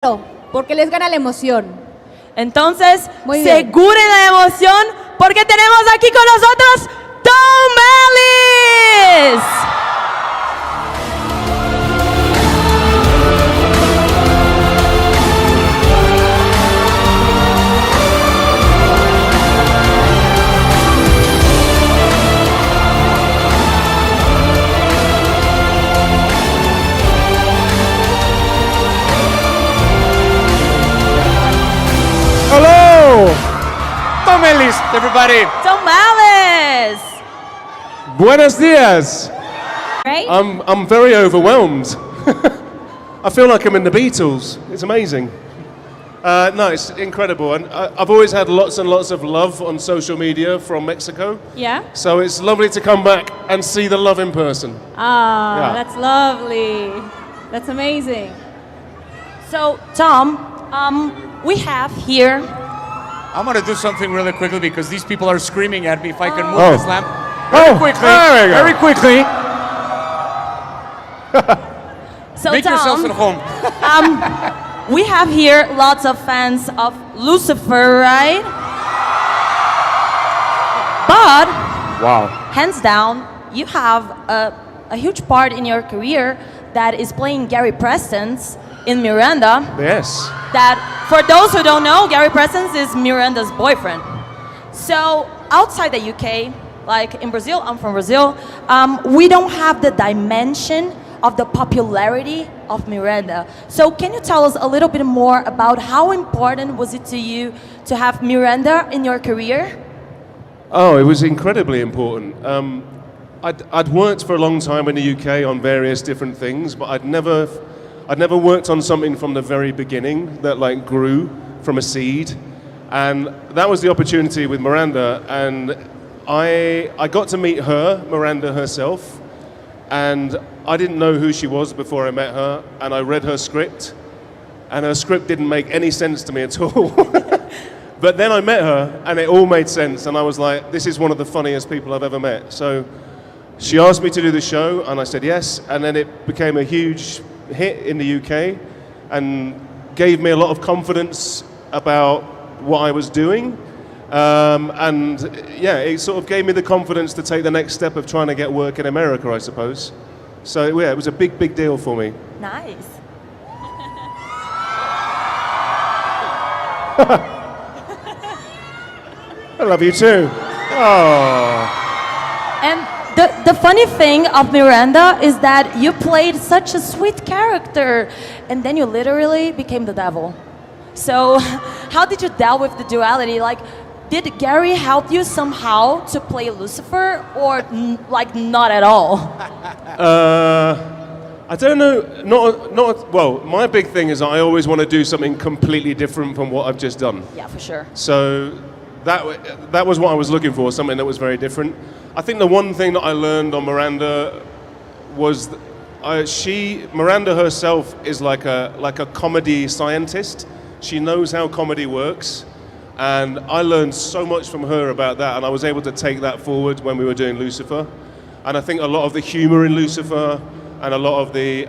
porque les gana la emoción. Entonces, Muy bien. seguren la emoción porque tenemos aquí con nosotros Ellis. Hello! Ellis, everybody. Ellis. Buenos dias. Right? I'm very overwhelmed. I feel like I'm in the Beatles. It's amazing. No, it's incredible. And I've always had lots and lots of love on social media from Mexico. Yeah. So it's lovely to come back and see the love in person. Ah, Yeah. that's lovely. That's amazing. So, Tom, we have here. I'm going to do something really quickly because these people are screaming at me. If I can move Oh. this lamp very quickly. there we go. Very quickly. So, Make yourselves at Tom, home. we have here lots of fans of Lucifer, right? But, Wow. hands down, you have a huge part in your career that is playing Gary Preston's in Miranda. Yes. That, for those who don't know, Gary Preston is Miranda's boyfriend. So, outside the UK, like in Brazil, I'm from Brazil, we don't have the dimension of the popularity of Miranda. So, can you tell us a little bit more about how important was it to you to have Miranda in your career? Oh, it was incredibly important. I'd worked for a long time in the UK on various different things, but I'd never worked on something from the very beginning that like grew from a seed, and that was the opportunity with Miranda. And I got to meet her, Miranda herself, and I didn't know who she was before I met her, and I read her script, and her script didn't make any sense to me at all. But then I met her, and it all made sense, and I was like, this is one of the funniest people I've ever met. So she asked me to do the show, and I said yes, and then it became a huge hit in the UK and gave me a lot of confidence about what I was doing. And yeah, it sort of gave me the confidence to take the next step of trying to get work in America, I suppose. So yeah, it was a big, big deal for me. Nice. I love you too. Oh. And the funny thing of Miranda is that you played such a sweet character and then you literally became the devil. So how did you deal with the duality? Like, did Gary help you somehow to play Lucifer or like not at all? I don't know, not well, my big thing is I always want to do something completely different from what I've just done. Yeah, for sure. So that was what I was looking for, something that was very different. I think the one thing that I learned on Miranda was Miranda herself is like a comedy scientist. She knows how comedy works, and I learned so much from her about that, and I was able to take that forward when we were doing Lucifer. And I think a lot of the humor in Lucifer and a lot of the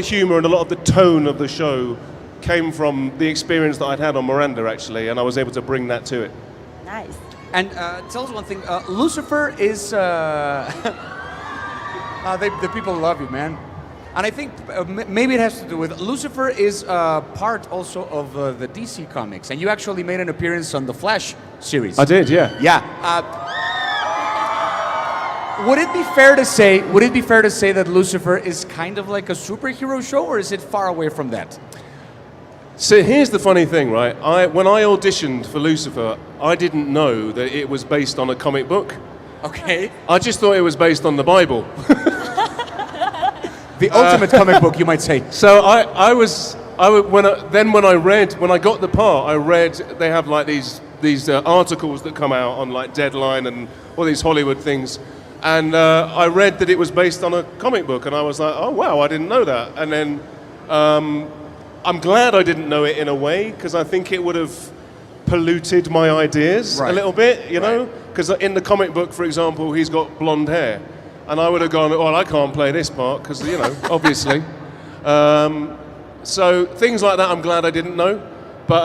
humor and a lot of the tone of the show came from the experience that I'd had on Miranda, actually, and I was able to bring that to it. Nice. And tell us one thing. Lucifer is... the people love you, man. And I think maybe it has to do with... Lucifer is part also of the DC comics. And you actually made an appearance on the Flash series. I did, yeah. Yeah. Would it be fair to say that Lucifer is kind of like a superhero show, or is it far away from that? So here's the funny thing, right? When I auditioned for Lucifer, I didn't know that it was based on a comic book. Okay. I just thought it was based on the Bible. The ultimate comic book, you might say. So when I got the part, I read they have like these articles that come out on like Deadline and all these Hollywood things, and I read that it was based on a comic book, and I was like, oh wow, I didn't know that. And then I'm glad I didn't know it in a way, because I think it would have polluted my ideas a little bit, you know? Because in the comic book, for example, he's got blonde hair. And I would have gone, well, I can't play this part, because, you know, obviously. So things like that I'm glad I didn't know, but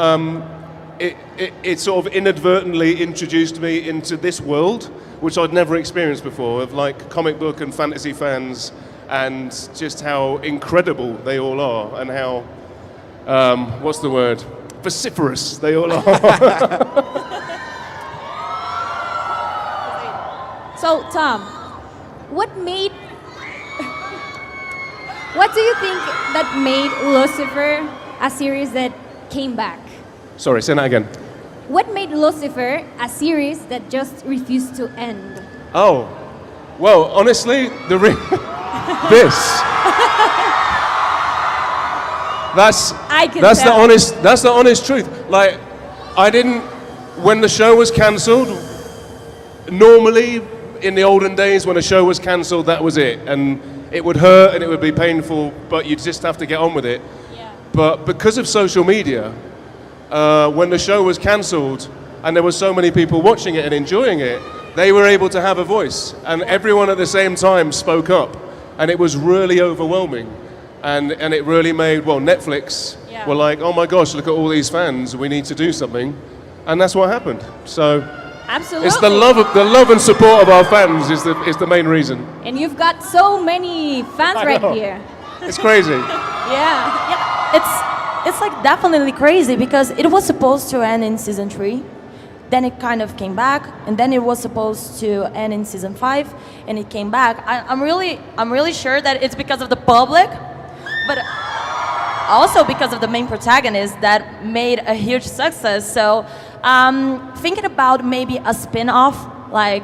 it sort of inadvertently introduced me into this world, which I'd never experienced before, of like comic book and fantasy fans, and just how incredible they all are, and how, what's the word? Vociferous they all are. So, Tom, what do you think that made Lucifer a series that came back? Sorry, say that again. What made Lucifer a series that just refused to end? Oh, well, honestly, this. That's the honest truth. Like, I didn't, when the show was cancelled, normally in the olden days when a show was cancelled, that was it. And it would hurt and it would be painful, but you'd just have to get on with it. Yeah. But because of social media, when the show was cancelled and there were so many people watching it and enjoying it, they were able to have a voice. And everyone at the same time spoke up. And it was really overwhelming. And it really made, well, Netflix were like, oh my gosh, look at all these fans, we need to do something. And that's what happened. So Absolutely. it's the love and support of our fans is the main reason. And you've got so many fans right here. It's crazy. Yeah, it's like definitely crazy because it was supposed to end in season 3, then it kind of came back, and then it was supposed to end in season 5, and it came back. I'm really sure that it's because of the public, but also because of the main protagonist that made a huge success. So thinking about maybe a spin-off like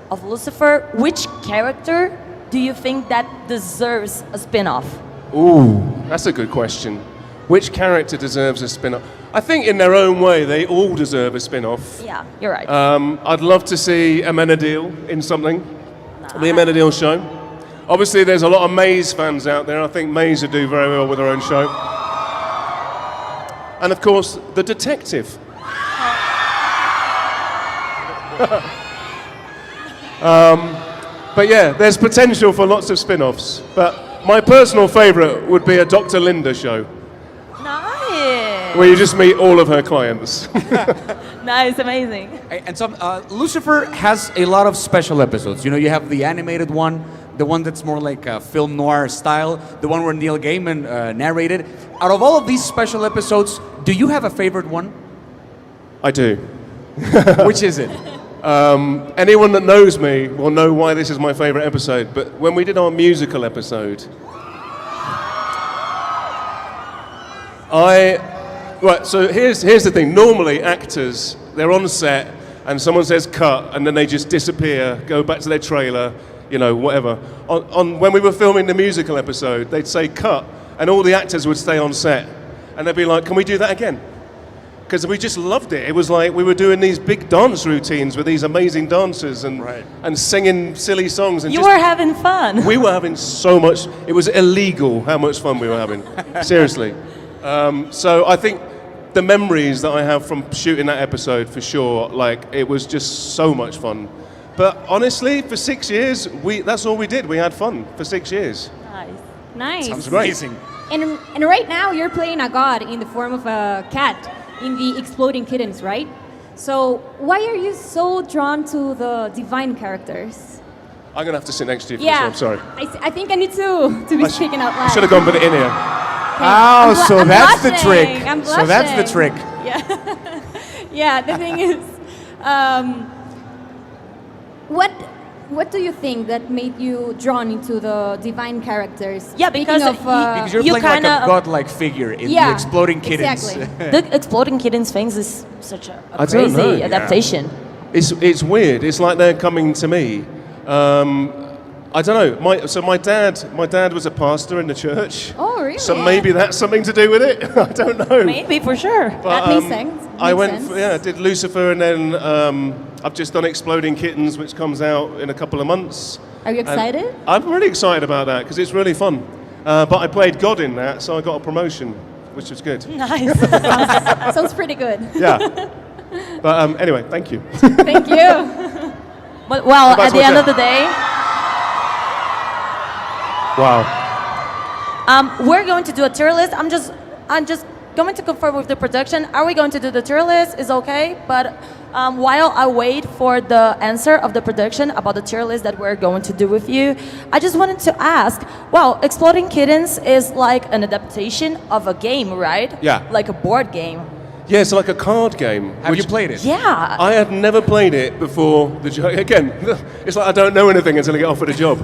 of Lucifer, which character do you think that deserves a spin-off? Ooh, that's a good question. Which character deserves a spin-off? I think in their own way, they all deserve a spin-off. Yeah, you're right. I'd love to see Amenadiel in something, the Amenadiel show. Obviously, there's a lot of Maze fans out there. I think Maze would do very well with her own show. And of course, the detective. But yeah, there's potential for lots of spin-offs. But my personal favorite would be a Dr. Linda show. Nice. Where you just meet all of her clients. Nice, amazing. And so Lucifer has a lot of special episodes. You know, you have the animated one, the one that's more like a film noir style, the one where Neil Gaiman narrated. Out of all of these special episodes, do you have a favorite one? I do. Which is it? Anyone that knows me will know why this is my favorite episode. But when we did our musical episode, so here's the thing. Normally, actors, they're on set, and someone says cut, and then they just disappear, go back to their trailer, you know, whatever. When we were filming the musical episode, they'd say cut, and all the actors would stay on set, and they'd be like, "Can we do that again?" Because we just loved it. It was like we were doing these big dance routines with these amazing dancers and singing silly songs. And you were having fun. We were having so much. It was illegal how much fun we were having. Seriously. So I think the memories that I have from shooting that episode, for sure, like it was just so much fun. But honestly, for 6 years, that's all we did. We had fun for 6 years. Nice. Sounds amazing. And right now you're playing a god in the form of a cat in the Exploding Kittens, right? So why are you so drawn to the divine characters? I'm gonna have to sit next to you for Yeah, this one, I'm sorry. I think I need to be speaking out loud. I should have gone for the in-ear. Oh, so that's the trick. I'm So that's the trick. Yeah. Yeah, the thing is, what do you think that made you drawn into the divine characters? Yeah, because Because you're you playing like a kinda- godlike figure in the Exploding Kittens. Exactly. The Exploding Kittens things is such a I don't know. crazy adaptation. It's weird. It's like they're coming to me. I don't know. My dad was a pastor in the church. Oh, really? So maybe that's something to do with it. I don't know. Maybe, for sure. But, That makes sense. I went, Makes sense. did Lucifer, and then I've just done Exploding Kittens, which comes out in a couple of months. Are you And excited? I'm really excited about that because it's really fun. But I played God in that, so I got a promotion, which was good. Nice. Sounds pretty good. Yeah. But anyway, thank you. Thank you. But well, Goodbye, at the end Sweater. of the day, Wow. We're going to do a tier list. I'm just going to confirm with the production. Are we going to do the tier list? Is okay, but while I wait for the answer of the production about the tier list that we're going to do with you, I just wanted to ask, well, Exploding Kittens is like an adaptation of a game, right? Yeah. Like a board game. Yeah, it's like a card game. Have you played it? Yeah. I had never played it before the job. Again, it's like I don't know anything until I get offered a job.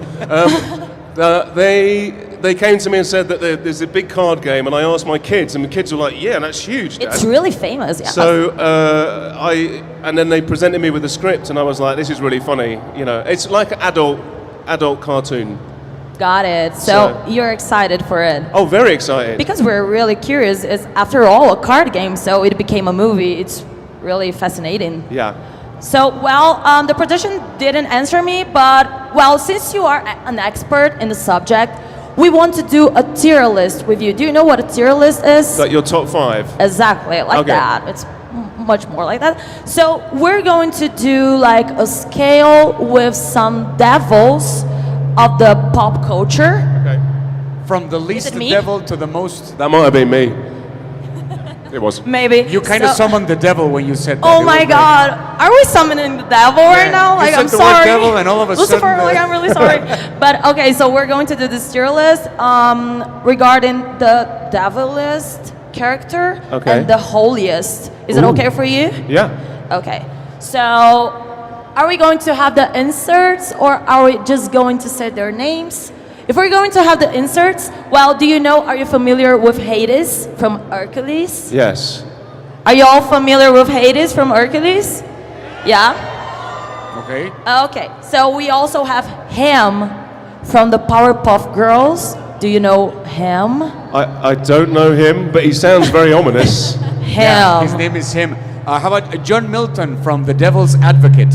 They came to me and said that there's a big card game, and I asked my kids, and the kids were like, "Yeah, that's huge, Dad." It's really famous. Yeah. So and then they presented me with the script, and I was like, "This is really funny." You know, it's like an adult cartoon. Got it. So you're excited for it. Oh, very excited. Because we're really curious. It's after all a card game, so it became a movie. It's really fascinating. Yeah. So, well, the production didn't answer me, but, well, since you are an expert in the subject, we want to do a tier list with you. Do you know what a tier list is? Like your top 5? Exactly, like Okay. that. It's much more like that. So, we're going to do like a scale with some devils of the pop culture. Okay. From the least it me? devil to the most. That might have been me. It was. Maybe. You kind of summoned the devil when you said that. Oh It my was like- God! Are we summoning the devil right now? You Like, said I'm the word sorry. devil and all of a Lucifer, sudden, like, I'm really sorry. But okay, so we're going to do this tier list regarding the devilist character Okay. and the holiest. Is it Ooh. okay for you? Yeah. Okay. So, are we going to have the inserts, or are we just going to say their names? If we're going to have the inserts, well, are you familiar with Hades from Hercules? Yes. Are you all familiar with Hades from Hercules? Yeah? Okay. Okay, so we also have him from the Powerpuff Girls. Do you know him? I don't know him, but he sounds very ominous. Him. Yeah, his name is him. How about John Milton from The Devil's Advocate?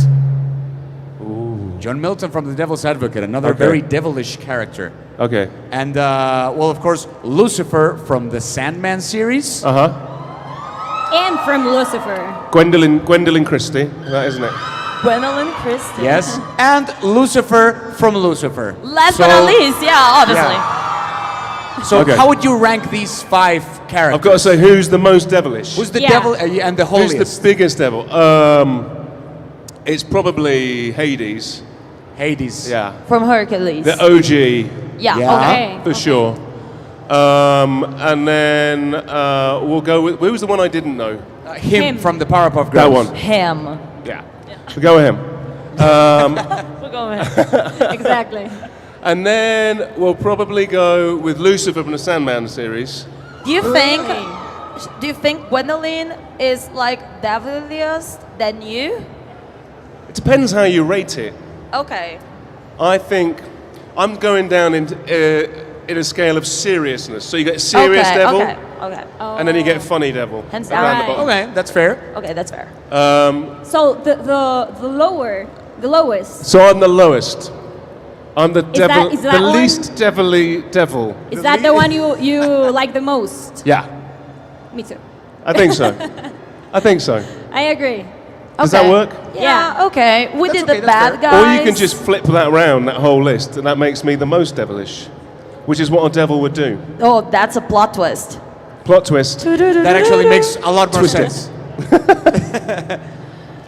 Ooh. John Milton from The Devil's Advocate, another Okay. very devilish character. Okay. And, well, of course, Lucifer from the Sandman series. Uh-huh. And from Lucifer. Gwendolyn Christie, that isn't it? Gwendolyn Christie. Yes. And Lucifer from Lucifer. Last So- but not least, yeah, obviously. So Okay. how would you rank these 5 characters? I've got to say, who's the most devilish? Who's the Yeah. devil and the Who's holiest? the biggest devil? It's probably Hades. Hades. Yeah. From Hercules. The OG, yeah, Yeah. okay. for sure. And then we'll go with, who was the one I didn't know? Him, Him. from the Powerpuff Girls. That one. Him. Yeah. We'll go with him. We're going. Exactly. And then we'll probably go with Lucifer from the Sandman series. Do you think Gwendolyn is like deviliest than you? It depends how you rate it. Okay. I think I'm going down in a scale of seriousness. So you get serious okay, devil, Okay. and then you get funny devil. Hands around down. the bottom. Okay, that's fair. Okay, that's fair. So the lowest. So I'm the lowest. I'm the devil, is that the one? least devilly devil. Is that the one you like the most? Yeah, Me too. I think so. I think so. I agree. Does that work? Yeah, okay. We That's did okay, the that's bad fair. guys. Or you can just flip that around, that whole list, and that makes me the most devilish, which is what a devil would do. Oh, that's a plot twist. Plot twist. That actually makes a lot more Twist it. sense.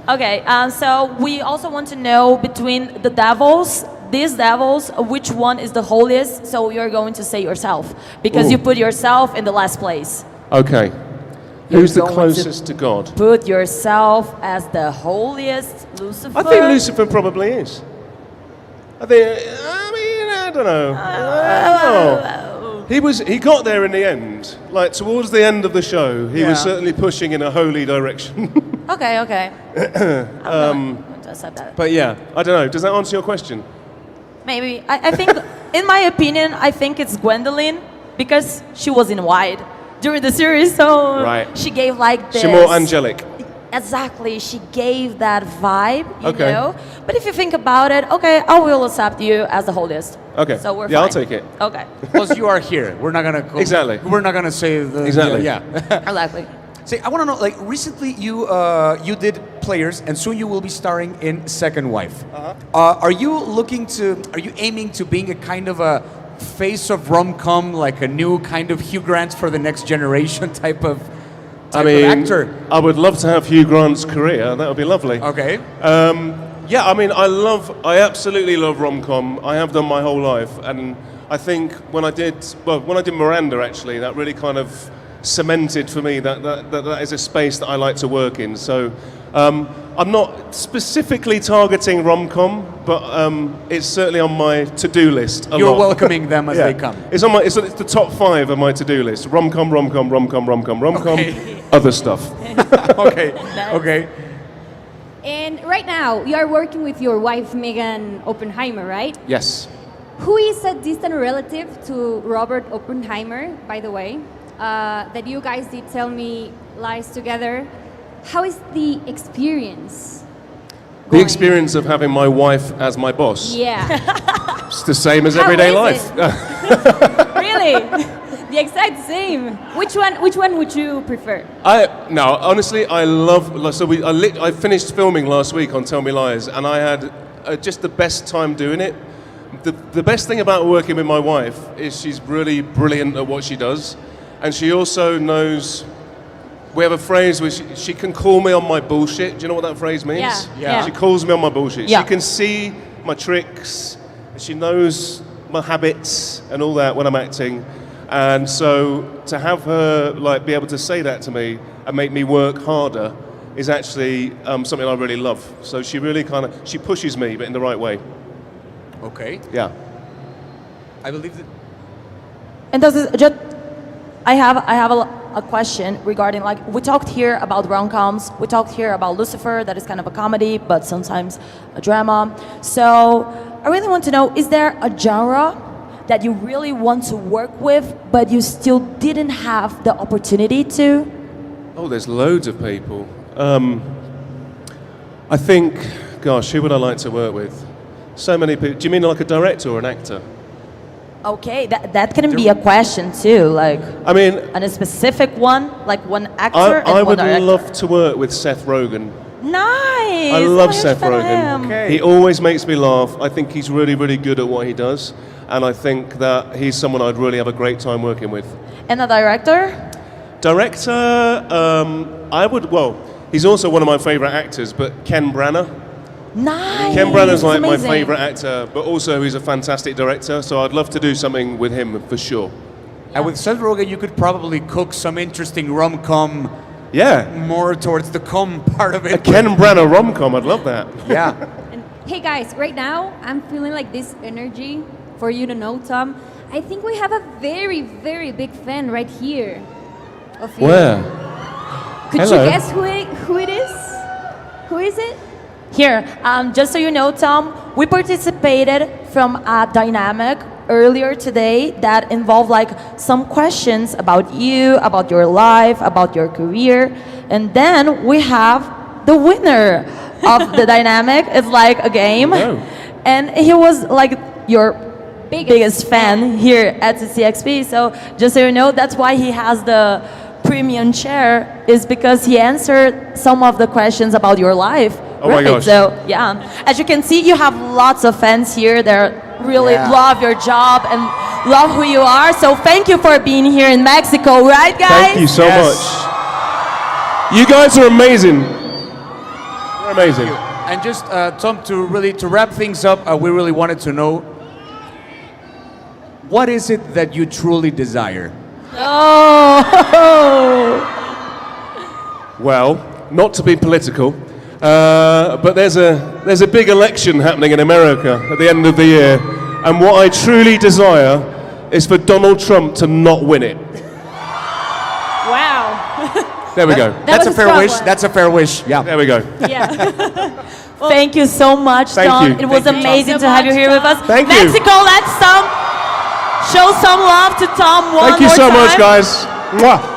Okay, so we also want to know between the devils, these devils, which one is the holiest? So you're going to say yourself, because Ooh. you put yourself in the last place. Okay. You're Who's the going to- closest to God? Put yourself as the holiest, Lucifer. I think Lucifer probably is. I don't know. I don't know. He got there in the end. Like towards the end of the show, he was Yeah. certainly pushing in a holy direction. Okay, okay. I'm going to accept that. But yeah, I don't know. Does that answer your question? Maybe. I think, in my opinion, I think it's Gwendolyn, because she was in white during the series, so Right. she gave like this. She's more angelic. Exactly, she gave that vibe, you Okay. know. But if you think about it, okay, I will accept you as the holiest. Okay. So we're Yeah, I'll fine. take it. Okay. Because you are here. We're not gonna go, Exactly. We're not gonna say the Exactly. Yeah. Exactly. Say, I want to know. Like recently, you did Players, and soon you will be starring in Second Wife. Are you aiming to being a kind of a face of rom-com, like a new kind of Hugh Grant for the next generation type of actor? I would love to have Hugh Grant's career. That would be lovely. Okay. Yeah, I mean, I absolutely love rom-com. I have done my whole life, and I think when I did Miranda, actually, that really kind of cemented for me that is a space that I like to work in. So I'm not specifically targeting rom-com, but it's certainly on my to-do list a You're lot. welcoming them as they come. It's the top 5 of my to-do list. Rom-com, rom-com, rom-com, rom-com, rom-com, Okay. other stuff. Okay, okay. And right now, you are working with your wife, Megan Oppenheimer, right? Yes. Who is a distant relative to Robert Oppenheimer, by the way, that you guys did tell me lies together. How is the experience The going? experience of having my wife as my boss. Yeah. It's the same as How everyday is life. Really? The exact same. Which one would you prefer? Honestly, I love. So I finished filming last week on Tell Me Lies, and I had just the best time doing it. The best thing about working with my wife is she's really brilliant at what she does, and she also knows. We have a phrase where she can call me on my bullshit. Do you know what that phrase means? Yeah. She calls me on my bullshit. Yeah. She can see my tricks. She knows my habits and all that when I'm acting. And so to have her be able to say that to me and make me work harder is actually something I really love. So she really she pushes me, but in the right way. Okay. Yeah. I believe that. And I have a question regarding, we talked here about rom-coms, we talked here about Lucifer, that is kind of a comedy, but sometimes a drama. So I really want to know, is there a genre that you really want to work with, but you still didn't have the opportunity to? Oh, there's loads of people. I think, gosh, who would I like to work with? So many people. Do you mean like a director or an actor? Okay, that can be a question too, I mean, and a specific one, like one actor and I one would director. love to work with Seth Rogen. Nice! I I'm love a huge Seth fan of Rogen. him. Okay. He always makes me laugh. I think he's really, really good at what he does. And I think that he's someone I'd really have a great time working with. And a director? Director, he's also one of my favorite actors, but Ken Branagh. Nice! Ken Branagh's like my Amazing. favorite actor, but also he's a fantastic director, so I'd love to do something with him for sure. And with Seth Rogen, you could probably cook some interesting rom-com. Yeah. More towards the com part of it. A Ken Branagh rom-com, I'd love that. Yeah. And hey guys, right now I'm feeling like this energy for you to know, Tom. I think we have a very, very big fan right here of you. Where? Could Hello. you guess who it is? Who is it? Here, just so you know, Tom, we participated from a dynamic earlier today that involved some questions about you, about your life, about your career, and then we have the winner of the dynamic. It's like a game, and he was your biggest fan here at CCXP. So just so you know, that's why he has the premium chair, is because he answered some of the questions about your life. Oh my gosh. So yeah, as you can see, you have lots of fans here that really love your job and love who you are. So thank you for being here in Mexico, right, guys? Thank you so much. You guys are amazing. You're amazing. And just, Tom, to wrap things up, we really wanted to know, what is it that you truly desire? Oh. Well, not to be political, but there's a big election happening in America at the end of the year, and what I truly desire is for Donald Trump to not win it. Wow. There we go. That's was a a fair strong wish. one. That's a fair wish. Yeah. There we go. Yeah. Thank you so much, Thank Tom. you. It was Thank you, Tom. amazing to have you here with us. Thank you. Mexico, let's show some love to Tom one Thank you more so time. much, guys. Mwah.